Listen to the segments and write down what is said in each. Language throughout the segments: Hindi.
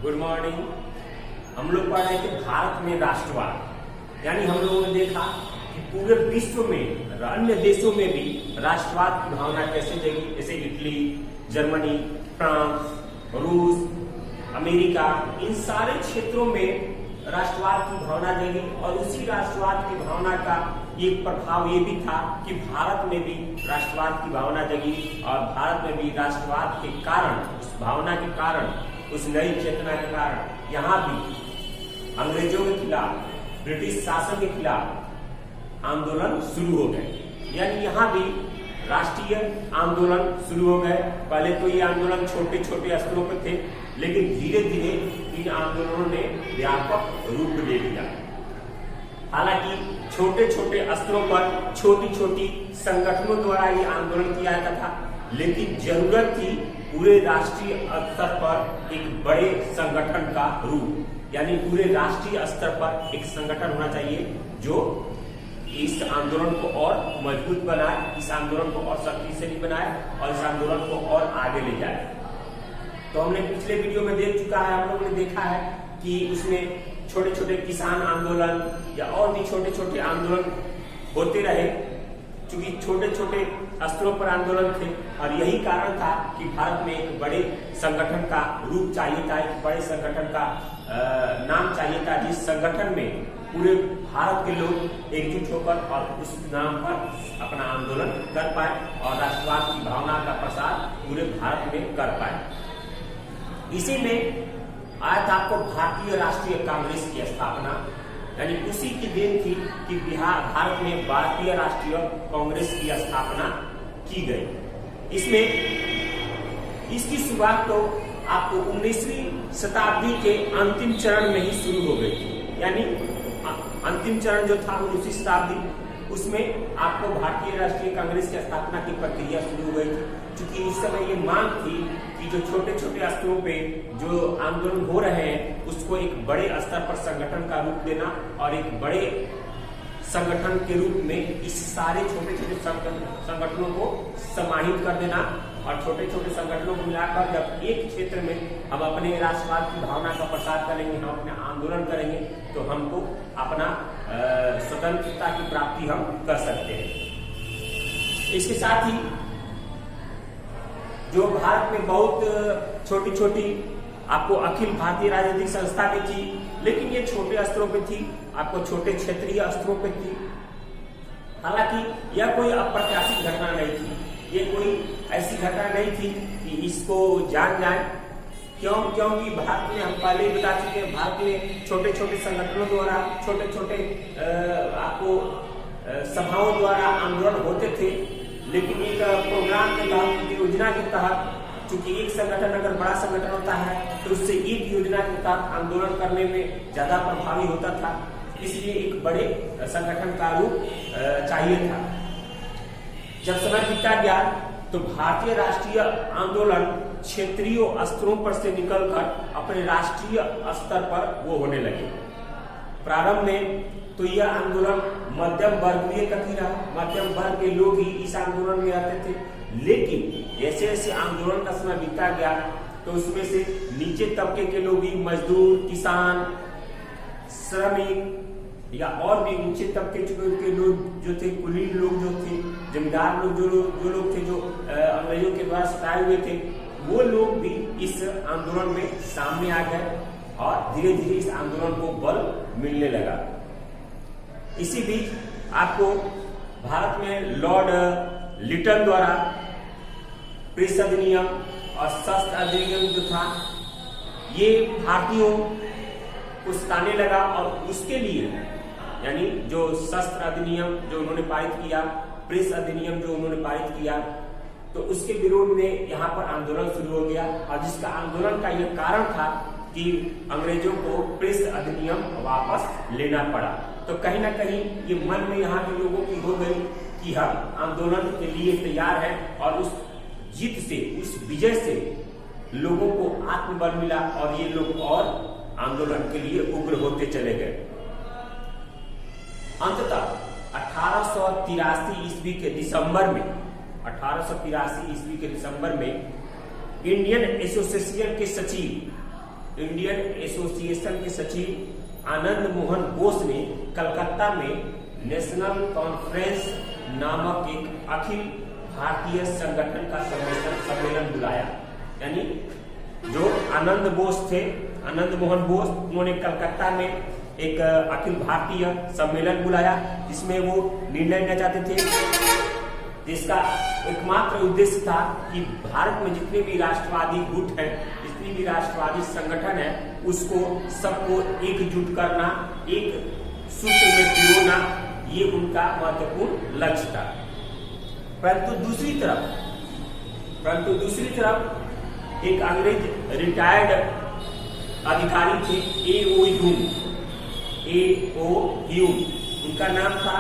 Good morning. हम लोग पढ़ रहे थे भारत में राष्ट्रवाद, यानी हम लोगों ने देखा कि पूरे विश्व में अन्य देशों में भी राष्ट्रवाद की भावना कैसे जगी, जैसे इटली, जर्मनी, फ्रांस, रूस, अमेरिका, इन सारे क्षेत्रों में राष्ट्रवाद की भावना जगी। और उसी राष्ट्रवाद की भावना का एक प्रभाव ये भी था कि भारत में भी राष्ट्रवाद की भावना जगी और भारत में भी राष्ट्रवाद के कारण, उस भावना के कारण, उस नई चेतना के कारण यहाँ भी अंग्रेजों के खिलाफ, ब्रिटिश शासन के खिलाफ आंदोलन शुरू हो गए। यानी यहाँ भी राष्ट्रीय आंदोलन शुरू हो गए। पहले तो ये आंदोलन छोटे छोटे स्तरों पर थे, लेकिन धीरे धीरे इन आंदोलनों ने व्यापक रूप ले लिया। हालांकि छोटे छोटे स्तरों पर छोटी छोटी संगठनों द्वारा ये आंदोलन किया जाता था, लेकिन जरूरत थी पूरे राष्ट्रीय स्तर पर एक बड़े संगठन का रूप, यानी पूरे राष्ट्रीय स्तर पर एक संगठन होना चाहिए जो इस आंदोलन को और मजबूत बनाए, इस आंदोलन को और शक्तिशाली बनाए और इस आंदोलन को और आगे ले जाए। तो हमने पिछले वीडियो में देख चुका है, हम लोगों ने देखा है कि उसमें छोटे छोटे किसान आंदोलन या और भी छोटे छोटे आंदोलन होते रहे, क्योंकि छोटे छोटे स्तरों पर आंदोलन थे। और यही कारण था कि भारत में एक बड़े संगठन का रूप चाहिए था, एक बड़े संगठन का नाम चाहिए था, जिस संगठन में पूरे भारत के लोग एकजुट होकर और उस नाम पर अपना आंदोलन कर पाए और राष्ट्रवाद की भावना का प्रसार पूरे भारत में कर पाए। इसी में आज आपको भारतीय राष्ट्रीय कांग्रेस की स्थापना, यानी उसी की देन थी कि भारत में भारतीय राष्ट्रीय कांग्रेस की स्थापना की गई। इसमें इसकी शुरुआत तो आपको 19वीं शताब्दी के अंतिम चरण में ही शुरू हो गई थी। यानी अंतिम चरण जो था 19वीं शताब्दी, उसमें आपको भारतीय राष्ट्रीय कांग्रेस की स्थापना की प्रक्रिया शुरू हो गई थी, क्योंकि उस समय ये मांग थी कि जो छोटे छोटे स्तरों पे जो आंदोलन हो रहे हैं उसको एक बड़े स्तर पर संगठन का रूप देना और एक बड़े संगठन के रूप में इस सारे छोटे छोटे संगठनों को समाहित कर देना और छोटे छोटे संगठनों को मिलाकर जब एक क्षेत्र में हम अपने राष्ट्रवाद की भावना का प्रसार करेंगे, हम अपने आंदोलन करेंगे, तो हमको अपना स्वतंत्रता की प्राप्ति हम कर सकते हैं। इसके साथ ही जो भारत में बहुत छोटी छोटी आपको अखिल भारतीय राजनीतिक संस्था भी थी, लेकिन ये छोटे स्तरों पे थी, आपको छोटे क्षेत्रीय स्तरों पे थी। हालांकि यह कोई अप्रत्याशित घटना नहीं थी, ये कोई ऐसी घटना नहीं थी कि इसको जान जाए। क्योंकि भारत में हम पहले ही बता चुके हैं, भारत में छोटे छोटे संगठनों द्वारा, छोटे छोटे आपको सभाओं द्वारा आंदोलन होते थे, लेकिन एक प्रोग्राम के तहत, योजना के तहत, क्योंकि एक संगठन अगर बड़ा संगठन होता है तो उससे एक योजना के तहत आंदोलन करने में ज्यादा प्रभावी होता था, इसलिए एक बड़े संगठन का रूप चाहिए था। जब समय बीता गया तो भारतीय राष्ट्रीय आंदोलन क्षेत्रीय स्तरों पर से निकलकर अपने राष्ट्रीय स्तर पर वो होने लगे। प्रारंभ में तो यह आंदोलन मध्यम वर्गीय तक ही रहा, मध्यम वर्ग के लोग ही इस आंदोलन में रहते थे, लेकिन जैसे जैसे आंदोलन का समय बीता गया तो उसमें से नीचे तबके के लोग भी, मजदूर, किसान, श्रमिक या और भी नीचे तबके के लोग जो थे, कुलीन लोग जो थे, जमींदार लोग जो लोग थे, जो अंग्रेजों के द्वारा सताए हुए थे, वो लोग भी इस आंदोलन में सामने आ गए और धीरे धीरे इस आंदोलन को बल मिलने लगा। इसी बीच आपको भारत में लॉर्ड लिटन द्वारा प्रेस अधिनियम और शस्त्र अधिनियम जो था, ये भारतीयों को सताने लगा और उसके लिए, यानी जो शस्त्र अधिनियम जो उन्होंने पारित किया, प्रेस अधिनियम जो उन्होंने पारित किया, तो उसके विरोध में यहाँ पर आंदोलन शुरू हो गया। और जिसका आंदोलन का यह कारण था कि अंग्रेजों को प्रेस अधिनियम वापस लेना पड़ा। तो कहीं ना कहीं ये मन में यहाँ के लोगों की हो गई कि हम आंदोलन के लिए तैयार हैं, और उस जीत से, उस विजय से लोगों को आत्मबल मिला और ये लोग और आंदोलन के लिए उग्र होते चले गए। अंततः 1883 ईस्वी के दिसंबर में, 1883 ईस्वी के दिसंबर में इंडियन एसोसिएशन के सचिव इंडियन एसोसिएशन के सचिव आनंद मोहन बोस ने कलकत्ता में नेशनल कॉन्फ्रेंस नामक एक अखिल भारतीय संगठन का सम्मेलन बुलाया। यानी जो आनंद मोहन बोस, उन्होंने कलकत्ता में एक अखिल भारतीय सम्मेलन बुलाया, जिसमें वो निर्णय लेना चाहते थे। जिसका एकमात्र उद्देश्य था कि भारत में जितने भी राष्ट्रवादी गुट हैं, जितनी भी राष्ट्रवादी संगठन है, उसको सबको एकजुट करना, एक सूत्र में पिरोना, ये उनका महत्वपूर्ण लक्ष्य था। परंतु दूसरी तरफ एक अंग्रेज रिटायर्ड अधिकारी थे, ए.ओ. ह्यूम, उनका नाम था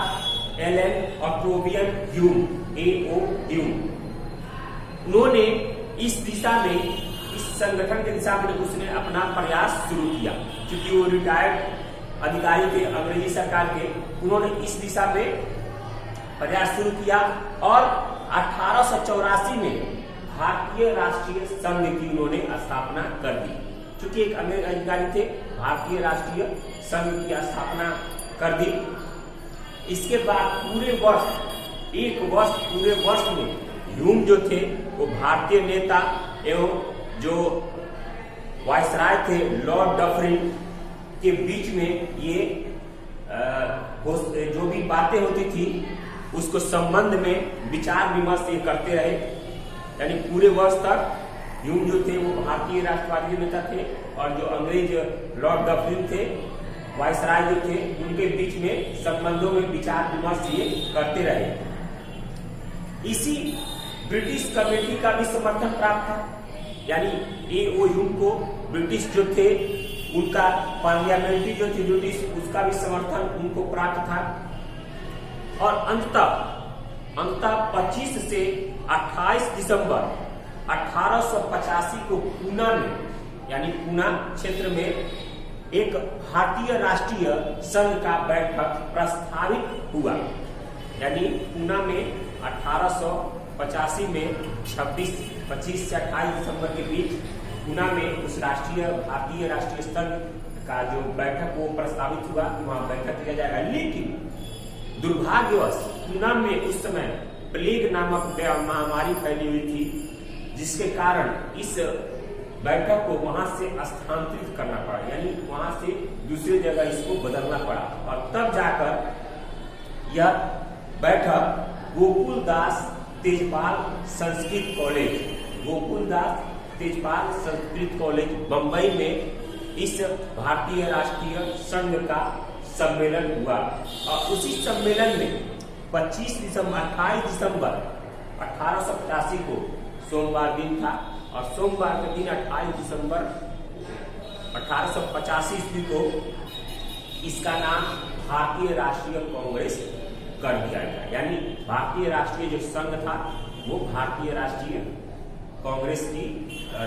Allan Octavian Hume, A O. Hume. उन्होंने इस दिशा में, इस संगठन के दिशा में उसने अपना प्रयास शुरू किया, क्योंकि वो रिटायर्ड अधिकारी थे अंग्रेजी सरकार के। उन्होंने इस दिशा में प्रयास शुरू किया और 1884 में भारतीय राष्ट्रीय संघ की उन्होंने स्थापना कर दी। चूंकि एक अंग्रेज अधिकारी थे, भारतीय राष्ट्रीय संघ की स्थापना कर दी। इसके बाद पूरे वर्ष में ह्यूम जो थे वो भारतीय नेता एवं जो वायसराय थे लॉर्ड डफरिन के बीच में ये जो भी बातें होती थी उसको संबंध में विचार विमर्श ये करते रहे। यानी पूरे वर्ष तक ह्यूम जो थे वो भारतीय राष्ट्रवादी नेता थे और जो अंग्रेज लॉर्ड डफरिन थे, वायसराय जो थे, उनके बीच में संबंधों में विचार विमर्श ये करते रहे। इसी ब्रिटिश कमेटी का भी समर्थन प्राप्त था। यानी ए.ओ. ह्यूम को ब्रिटिश जो थे उनका पार्लियामेंट्री जो थी ब्रिटिश, उसका भी समर्थन उनको प्राप्त था। और अंततः 25 से 28 दिसंबर 1885 को पूना में, यानी पूना क्षेत्र में एक भारतीय राष्ट्रीय संघ का बैठक प्रस्तावित हुआ। यानी पूना में 1885 में 25 से 28 दिसंबर के बीच पूना में उस भारतीय राष्ट्रीय संघ का जो बैठक वो प्रस्तावित हुआ कि वहां बैठक किया जाएगा। लेकिन दुर्भाग्यवश पूना में उस समय प्लेग नामक महामारी फैली हुई थी, जिसके कारण इस बैठक को वहां से स्थानांतरित करना पड़ा। यानी वहां से दूसरी जगह इसको बदलना पड़ा और तब जाकर यह बैठक गोकुलदास तेजपाल संस्कृत कॉलेज बंबई में इस भारतीय राष्ट्रीय संघ का सम्मेलन हुआ। और उसी सम्मेलन में 28 दिसंबर 1885 को सोमवार दिन था और सोमवार के दिन 28 दिसंबर 1885 ईस्वी को इसका नाम भारतीय राष्ट्रीय कांग्रेस कर दिया गया। यानी भारतीय राष्ट्रीय जो संघ था वो भारतीय राष्ट्रीय कांग्रेस की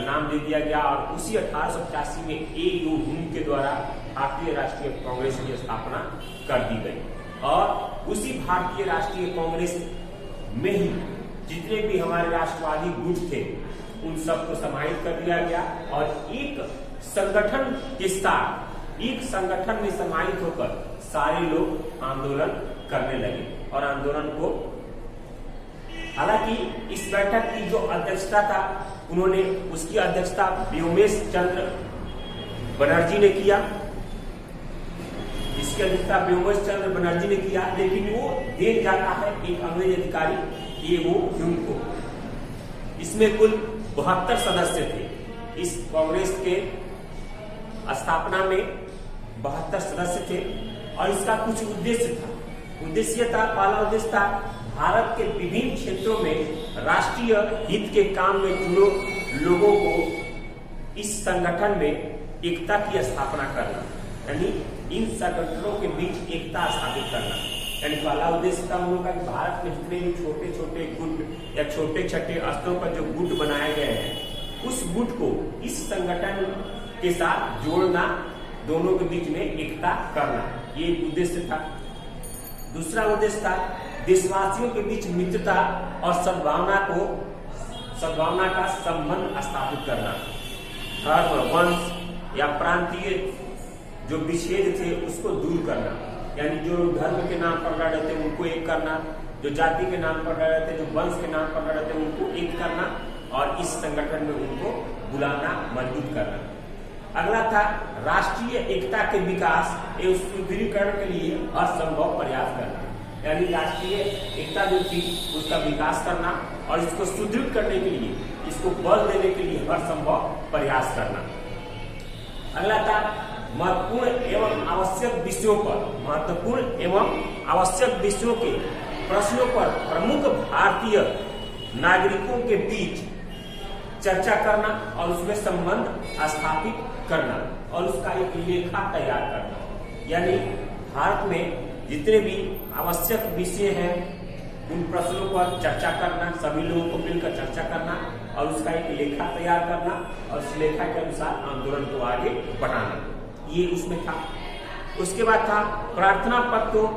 नाम दे दिया गया और उसी 1885 में ए.ओ. ह्यूम के द्वारा भारतीय राष्ट्रीय कांग्रेस की स्थापना कर दी गई। और उसी भारतीय राष्ट्रीय कांग्रेस में ही जितने भी हमारे राष्ट्रवादी गुट थे उन सबको समाहित कर दिया गया और एक संगठन में समाहित होकर सारे लोग आंदोलन करने लगे। और आंदोलन को, हालांकि इस बैठक की जो अध्यक्षता था उसकी अध्यक्षता व्योमेश चंद्र बनर्जी ने किया। इसकी अध्यक्षता व्योमेश चंद्र बनर्जी ने किया, लेकिन वो दे जाता है एक अंग्रेज अधिकारी ए.ओ. ह्यूम को। इसमें कुल 72 सदस्य थे। इस कांग्रेस के स्थापना में 72 सदस्य थे और इसका कुछ पहला उद्देश्य था भारत के विभिन्न क्षेत्रों में राष्ट्रीय हित के काम में जुड़े लोगों को इस संगठन में एकता की स्थापना करना, यानी इन संगठनों के बीच एकता स्थापित करना। यानी पहला उद्देश्य था उन लोगों का भारत में जितने भी छोटे छोटे गुट या छोटे छोटे स्तरों पर जो गुट बनाए गए हैं उस गुट को इस संगठन के साथ जोड़ना, दोनों के बीच में एकता करना, ये उद्देश्य था। दूसरा उद्देश्य था देशवासियों के बीच मित्रता और सद्भावना का संबंध स्थापित करना। धर्म, वंश, या प्रांतीय जो विच्छेद थे उसको दूर करना, यानी जो धर्म के नाम पर लड़ रहे थे उनको एक करना, जो जाति के नाम पर लड़ रहे थे, जो वंश के नाम पर लड़ रहे थे उनको एक करना और इस संगठन में उनको बुलाना, मजबूत करना। अगला था राष्ट्रीय एकता के विकास एवं सुदृढ़ीकरण के लिए हर संभव प्रयास करना, यानी राष्ट्रीय एकता जो थी उसका विकास करना और इसको सुदृढ़ करने के लिए, इसको बल देने के लिए हर संभव प्रयास करना। अगला था महत्वपूर्ण एवं आवश्यक विषयों पर, महत्वपूर्ण एवं आवश्यक विषयों के प्रश्नों पर प्रमुख भारतीय नागरिकों के बीच चर्चा करना और उसमें संबंध स्थापित करना और उसका एक लेखा तैयार करना, यानी भारत में जितने भी आवश्यक विषय हैं उन प्रश्नों पर चर्चा करना, सभी लोगों को मिलकर चर्चा करना और उसका एक लेखा तैयार करना और उस लेखा के अनुसार आंदोलन को आगे बढ़ाना, ये उसमें था। उसके बाद था प्रार्थना पत्रों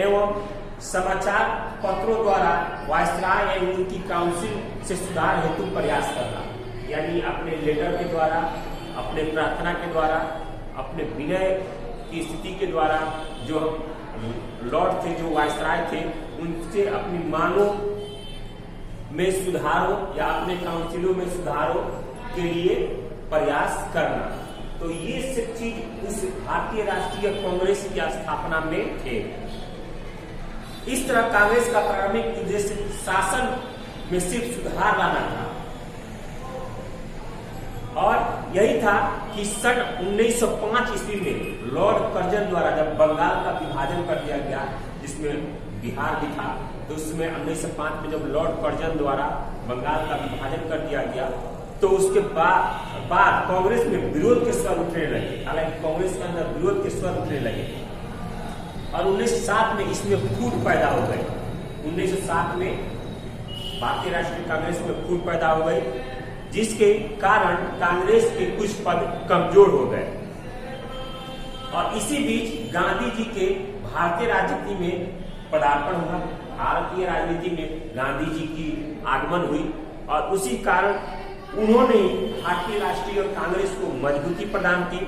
एवं समाचार पत्रों द्वारा वायसराय एवं उनकी काउंसिल से सुधार हेतु प्रयास करना, यानी अपने लेटर के द्वारा, अपने प्रार्थना के द्वारा, अपने विनय की स्थिति के द्वारा जो लॉर्ड थे, जो वायसराय थे, उनसे अपनी मांगों में सुधारों या अपने काउंसिलों में सुधारों के लिए प्रयास करना। तो ये सब चीज उस भारतीय राष्ट्रीय कांग्रेस की स्थापना में थे। इस तरह कांग्रेस का प्रारंभिक उद्देश्य शासन में सिर्फ सुधार लाना था और यही था कि सन 1905 ईस्वी में लॉर्ड कर्जन द्वारा जब बंगाल का विभाजन कर दिया गया, जिसमें बिहार भी था, तो उसमें 1905 में जब लॉर्ड कर्जन द्वारा बंगाल का विभाजन कर दिया गया तो उसके बाद कांग्रेस में विरोध के स्वर उठने लगे। हालांकि कांग्रेस के अंदर विरोध के स्वर उठने लगे और 1907 में इसमें फूट पैदा हो गई। 1907 में भारतीय राष्ट्रीय कांग्रेस में फूट पैदा हो गई, जिसके कारण कांग्रेस के कुछ पद कमजोर हो गए और इसी बीच गांधी जी के भारतीय राजनीति में पदार्पण हुआ। भारतीय राजनीति में गांधी जी की आगमन हुई और उसी कारण उन्होंने भारतीय राष्ट्रीय कांग्रेस को मजबूती प्रदान की।